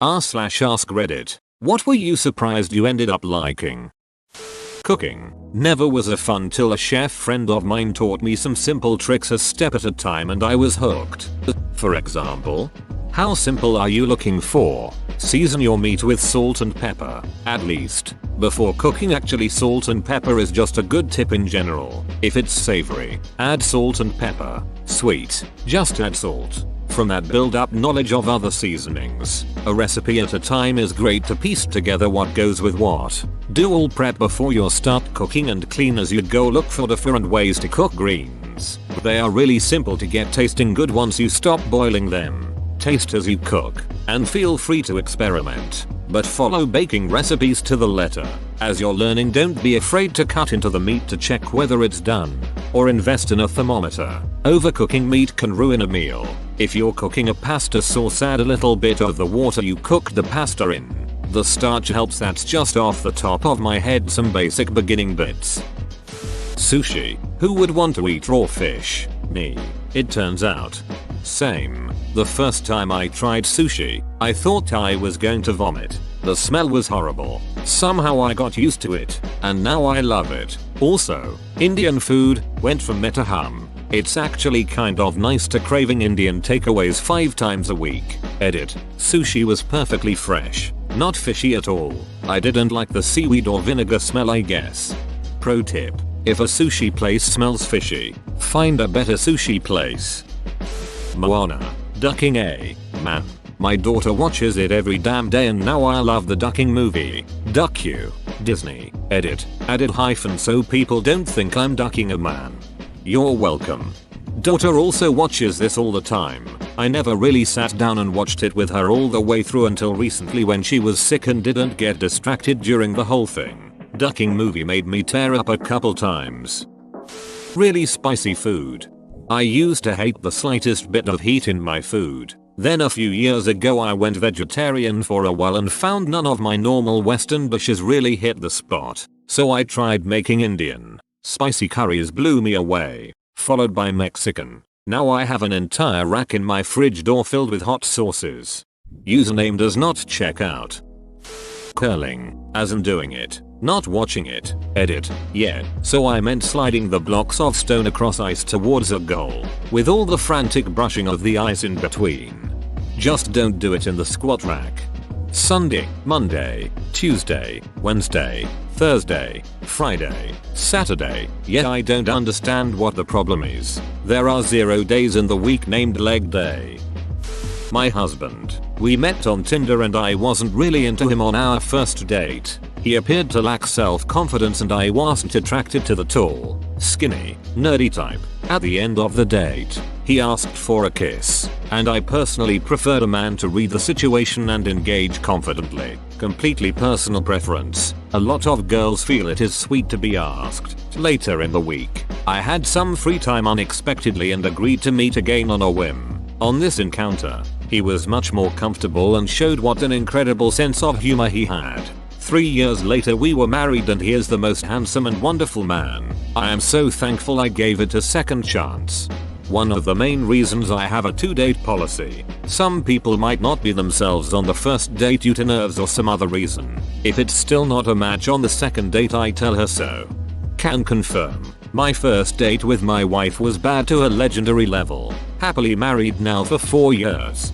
r/ask Reddit. What were you surprised you ended up liking? Cooking never was a fun till a chef friend of mine taught me some simple tricks a step at a time and I was hooked. For example, how simple are you looking for? Season your meat with salt and pepper, at least. Before cooking, actually salt and pepper is just a good tip in general. If it's savory, add salt and pepper. Sweet, just add salt. From that, build up knowledge of other seasonings. A recipe at a time is great to piece together what goes with what. Do all prep before you start cooking and clean as you go. Look for different ways to cook greens. They are really simple to get tasting good once you stop boiling them. Taste as you cook, and feel free to experiment, but follow baking recipes to the letter. As you're learning, don't be afraid to cut into the meat to check whether it's done, or invest in a thermometer. Overcooking meat can ruin a meal. If you're cooking a pasta sauce, add a little bit of the water you cooked the pasta in. The starch helps. That's just off the top of my head some basic beginning bits. Sushi. Who would want to eat raw fish? Me. It turns out. Same. The first time I tried sushi, I thought I was going to vomit. The smell was horrible. Somehow I got used to it, and now I love it. Also, Indian food went from meh to hum. It's actually kind of nice to craving Indian takeaways 5 times a week. Edit. Sushi was perfectly fresh, not fishy at all. I didn't like the seaweed or vinegar smell, I guess. Pro tip. If a sushi place smells fishy, find a better sushi place. Moana. Ducking A. Man, my daughter watches it every damn day and now I love the ducking movie. Duck you. Disney. Edit. Added hyphen so people don't think I'm ducking a man. You're welcome. Daughter also watches this all the time. I never really sat down and watched it with her all the way through until recently when she was sick and didn't get distracted during the whole thing. Ducking movie made me tear up a couple times. Really spicy food. I used to hate the slightest bit of heat in my food. Then a few years ago I went vegetarian for a while and found none of my normal Western dishes really hit the spot. So I tried making Indian. Spicy curries blew me away, followed by Mexican. Now I have an entire rack in my fridge door filled with hot sauces. Username does not check out. Curling, as in doing it, not watching it. Edit. Yeah, so I meant sliding the blocks of stone across ice towards a goal, with all the frantic brushing of the ice in between. Just don't do it in the squat rack. Sunday, Monday, Tuesday, Wednesday, Thursday, Friday, Saturday. Yeah, I don't understand what the problem is. There are 0 days in the week named leg day. My husband. We met on Tinder and I wasn't really into him on our first date. He appeared to lack self-confidence and I wasn't attracted to the tall, skinny, nerdy type. At the end of the date, he asked for a kiss, and I personally preferred a man to read the situation and engage confidently. Completely personal preference. A lot of girls feel it is sweet to be asked. Later in the week, I had some free time unexpectedly and agreed to meet again on a whim. On this encounter, he was much more comfortable and showed what an incredible sense of humor he had. 3 years later we were married and he is the most handsome and wonderful man. I am so thankful I gave it a second chance. One of the main reasons I have a 2-date policy. Some people might not be themselves on the first date due to nerves or some other reason. If it's still not a match on the second date, I tell her so. Can confirm. My first date with my wife was bad to a legendary level. Happily married now for 4 years.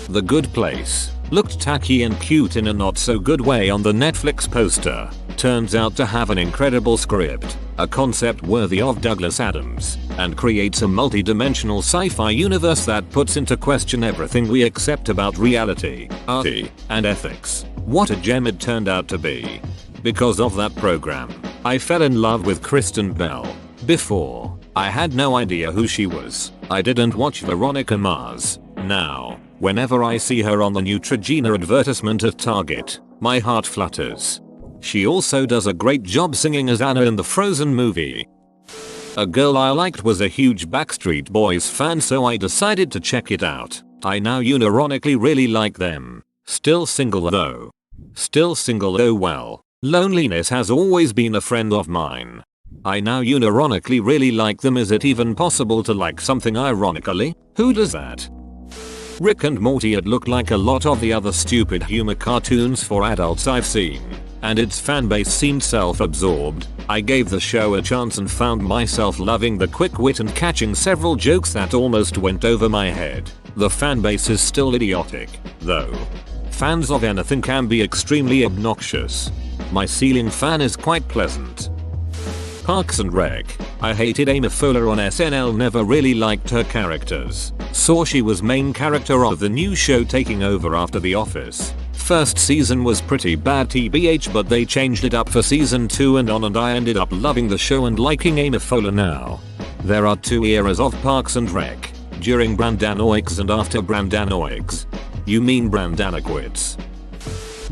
The Good Place. Looked tacky and cute in a not so good way on the Netflix poster. Turns out to have an incredible script, a concept worthy of Douglas Adams, and creates a multi-dimensional sci-fi universe that puts into question everything we accept about reality, art, and ethics. What a gem it turned out to be. Because of that program, I fell in love with Kristen Bell. Before, I had no idea who she was. I didn't watch Veronica Mars. Now, whenever I see her on the Neutrogena advertisement at Target, my heart flutters. She also does a great job singing as Anna in the Frozen movie. A girl I liked was a huge Backstreet Boys fan, so I decided to check it out. I now unironically really like them. Still single though. Well. Loneliness has always been a friend of mine. I now unironically really like them. Is it even possible to like something ironically? Who does that? Rick and Morty, it looked like a lot of the other stupid humor cartoons for adults I've seen, and its fanbase seemed self-absorbed. I gave the show a chance and found myself loving the quick wit and catching several jokes that almost went over my head. The fanbase is still idiotic, though. Fans of anything can be extremely obnoxious. My ceiling fan is quite pleasant. Parks and Rec. I hated Amy Poehler on SNL, never really liked her characters. Saw she was main character of the new show taking over after The Office. First season was pretty bad tbh, but they changed it up for season 2 and on, and I ended up loving the show and liking Amy Poehler now. There are 2 eras of Parks and Rec. During Brandanoics and after Brandanoics. You mean Brandanoics.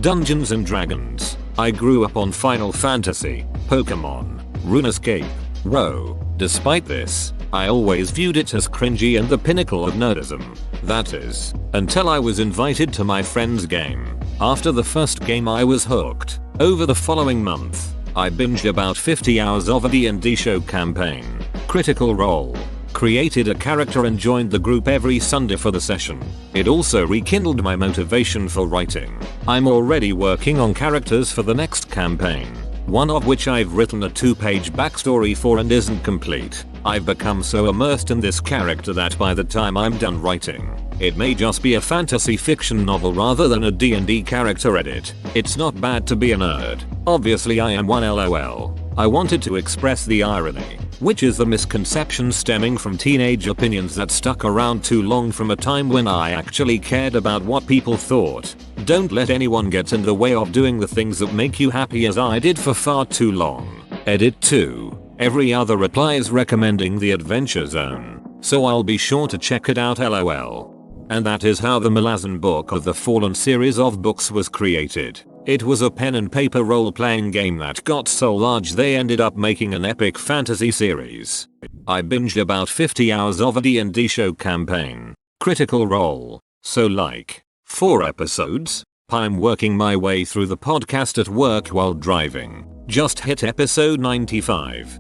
Dungeons and Dragons. I grew up on Final Fantasy, Pokemon, RuneScape, WoW. Despite this, I always viewed it as cringy and the pinnacle of nerdism. That is, until I was invited to my friend's game. After the first game I was hooked. Over the following month, I binged about 50 hours of a D&D show campaign. Critical Role. Created a character and joined the group every Sunday for the session. It also rekindled my motivation for writing. I'm already working on characters for the next campaign, one of which I've written a 2-page backstory for and isn't complete. I've become so immersed in this character that by the time I'm done writing, it may just be a fantasy fiction novel rather than a D&D character edit. It's not bad to be a nerd. Obviously I am one, lol. I wanted to express the irony, which is the misconception stemming from teenage opinions that stuck around too long from a time when I actually cared about what people thought. Don't let anyone get in the way of doing the things that make you happy, as I did for far too long. Edit 2. Every other reply is recommending The Adventure Zone, so I'll be sure to check it out, lol. And that is how the Malazan Book of the Fallen series of books was created. It was a pen and paper role-playing game that got so large they ended up making an epic fantasy series. I binged about 50 hours of a D&D show campaign. Critical Role. So like 4 episodes. I'm working my way through the podcast at work while driving. Just hit episode 95.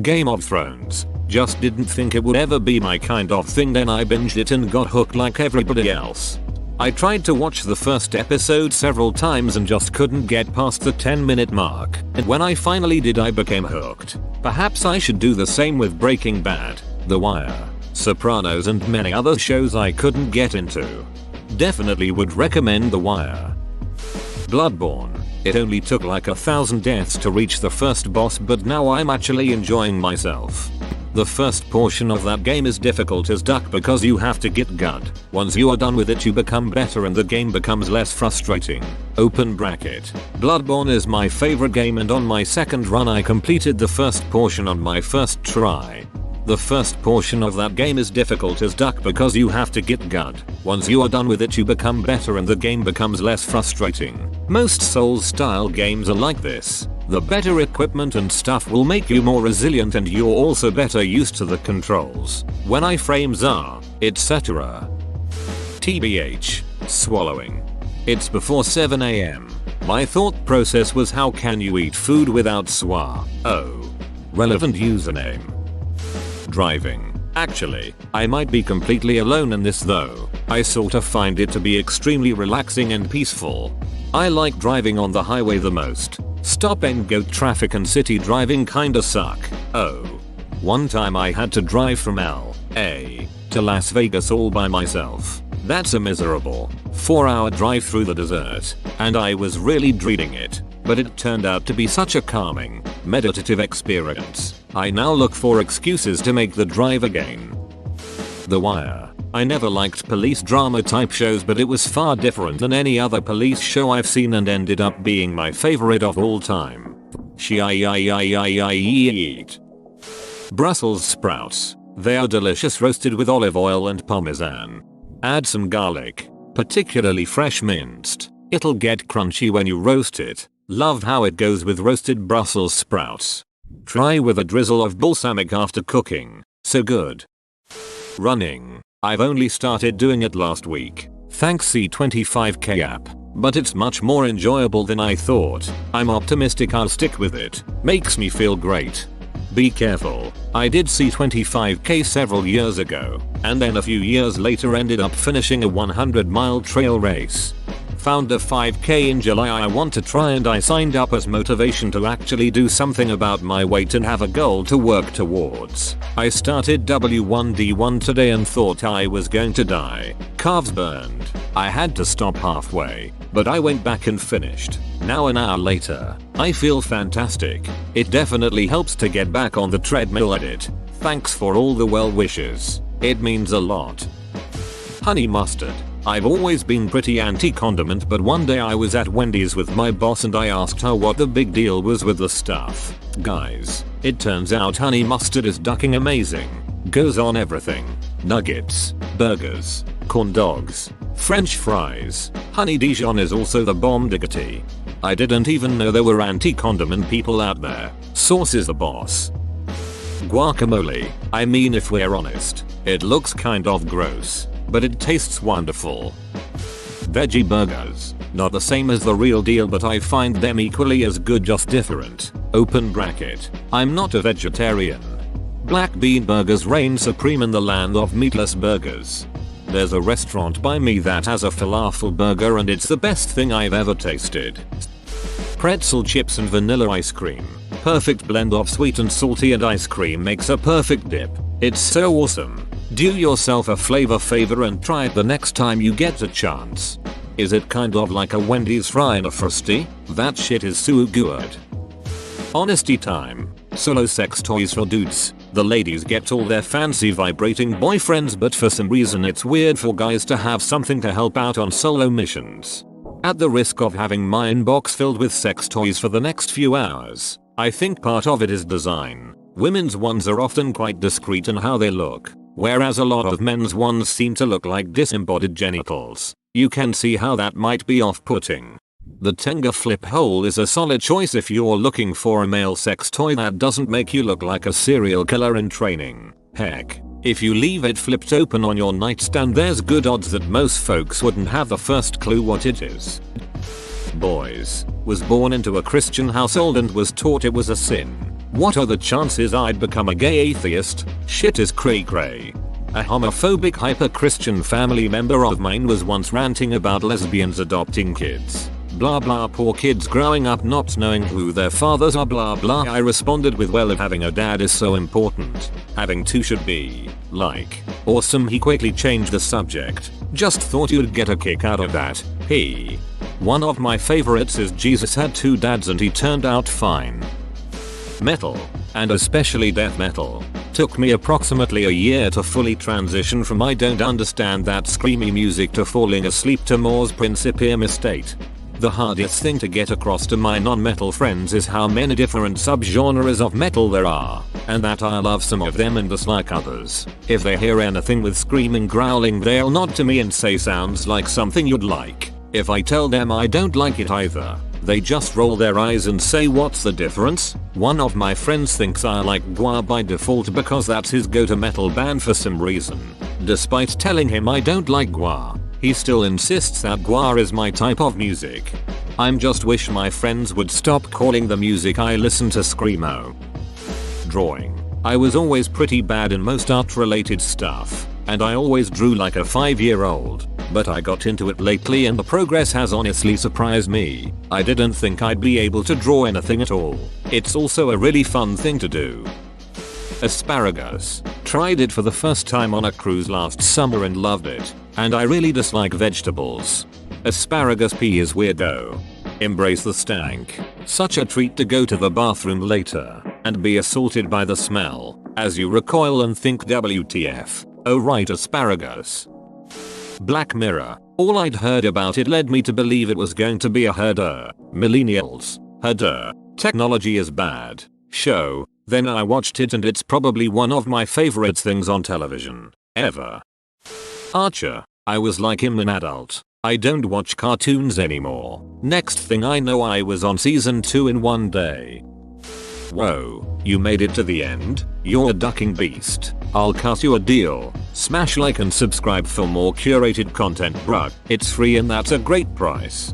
Game of Thrones. Just didn't think it would ever be my kind of thing, then I binged it and got hooked like everybody else. I tried to watch the first episode several times and just couldn't get past the 10-minute mark, and when I finally did I became hooked. Perhaps I should do the same with Breaking Bad, The Wire, Sopranos and many other shows I couldn't get into. Definitely would recommend The Wire. Bloodborne. It only took like 1,000 deaths to reach the first boss, but now I'm actually enjoying myself. The first portion of that game is difficult as duck because you have to get good. Once you are done with it you become better and the game becomes less frustrating. Open bracket. Bloodborne is my favorite game, and on my second run I completed the first portion on my first try. The first portion of that game is difficult as duck because you have to get good. Once you are done with it you become better and the game becomes less frustrating. Most Souls-style games are like this. The better equipment and stuff will make you more resilient and you're also better used to the controls, when iframes are, etc. TBH. Swallowing. It's before 7 AM. My thought process was, how can you eat food without swar? Oh. Relevant username. Driving. Actually, I might be completely alone in this though. I sort of find it to be extremely relaxing and peaceful. I like driving on the highway the most. Stop and go traffic and city driving kinda suck. Oh. One time I had to drive from LA to Las Vegas all by myself. That's a miserable 4-hour drive through the desert, and I was really dreading it. But it turned out to be such a calming, meditative experience. I now look for excuses to make the drive again. The Wire. I never liked police drama type shows, but it was far different than any other police show I've seen and ended up being my favorite of all time. Eat. Brussels sprouts. They are delicious roasted with olive oil and parmesan. Add some garlic, particularly fresh minced. It'll get crunchy when you roast it. Love how it goes with roasted Brussels sprouts. Try with a drizzle of balsamic after cooking. So good. Running. I've only started doing it last week, thanks C25K app, but it's much more enjoyable than I thought. I'm optimistic I'll stick with it. Makes me feel great. Be careful. I did see 25k several years ago, and then a few years later ended up finishing a 100-mile trail race. Found a 5k in July I want to try, and I signed up as motivation to actually do something about my weight and have a goal to work towards. I started W1D1 today and thought I was going to die. Calves burned. I had to stop halfway, but I went back and finished. Now an hour later, I feel fantastic. It definitely helps to get back on the treadmill at it. Thanks for all the well wishes. It means a lot. Honey mustard. I've always been pretty anti-condiment, but one day I was at Wendy's with my boss and I asked her what the big deal was with the stuff. Guys, it turns out honey mustard is ducking amazing. Goes on everything. Nuggets, burgers, corn dogs, French fries. Honey Dijon is also the bomb diggity. I didn't even know there were anti-condiment people out there. Sauce is the boss. Guacamole. I mean, if we're honest, it looks kind of gross, but it tastes wonderful. Veggie burgers. Not the same as the real deal, but I find them equally as good, just different. Open bracket. I'm not a vegetarian. Black bean burgers reign supreme in the land of meatless burgers. There's a restaurant by me that has a falafel burger and it's the best thing I've ever tasted. Pretzel chips and vanilla ice cream. Perfect blend of sweet and salty, and ice cream makes a perfect dip. It's so awesome. Do yourself a flavor favor and try it the next time you get a chance. Is it kind of like a Wendy's fry and a Frosty? That shit is so good. Honesty time. Solo sex toys for dudes. The ladies get all their fancy vibrating boyfriends, but for some reason it's weird for guys to have something to help out on solo missions. At the risk of having my inbox filled with sex toys for the next few hours, I think part of it is design. Women's ones are often quite discreet in how they look, whereas a lot of men's ones seem to look like disembodied genitals. You can see how that might be off-putting. The Tenga flip hole is a solid choice if you're looking for a male sex toy that doesn't make you look like a serial killer in training. Heck, if you leave it flipped open on your nightstand, there's good odds that most folks wouldn't have the first clue what it is. Boys. Was born into a Christian household and was taught it was a sin. What are the chances I'd become a gay atheist? Shit is cray cray. A homophobic hyper-Christian family member of mine was once ranting about lesbians adopting kids. Blah blah, poor kids growing up not knowing who their fathers are, blah blah. I responded with, well, if having a dad is so important, having two should be, like, awesome. He quickly changed the subject. Just thought you'd get a kick out of that. One of my favorites is Jesus had two dads and he turned out fine. Metal, and especially death metal, took me approximately a year to fully transition from I don't understand that screamy music to falling asleep to Mors Principium state. The hardest thing to get across to my non-metal friends is how many different subgenres of metal there are, and that I love some of them and dislike others. If they hear anything with screaming growling, they'll nod to me and say sounds like something you'd like. If I tell them I don't like it either, they just roll their eyes and say, what's the difference? One of my friends thinks I like Gwar by default because that's his go-to metal band for some reason. Despite telling him I don't like Gwar, he still insists that Gwar is my type of music. I'm just wish my friends would stop calling the music I listen to screamo. Drawing. I was always pretty bad in most art related stuff, and I always drew like a 5-year-old, but I got into it lately and the progress has honestly surprised me. I didn't think I'd be able to draw anything at all. It's also a really fun thing to do. Asparagus. Tried it for the first time on a cruise last summer and loved it, and I really dislike vegetables. Asparagus pea is weird though. Embrace the stank. Such a treat to go to the bathroom later and be assaulted by the smell as you recoil and think, WTF. Oh right, asparagus. Black Mirror. All I'd heard about it led me to believe it was going to be a herder. Millennials. Herder. Technology is bad. Show. Then I watched it and it's probably one of my favorite things on television. Ever. Archer. I was like him, an adult. I don't watch cartoons anymore. Next thing I know I was on season 2 in one day. Whoa, you made it to the end? You're a ducking beast. I'll cut you a deal. Smash like and subscribe for more curated content, bruh. It's free and that's a great price.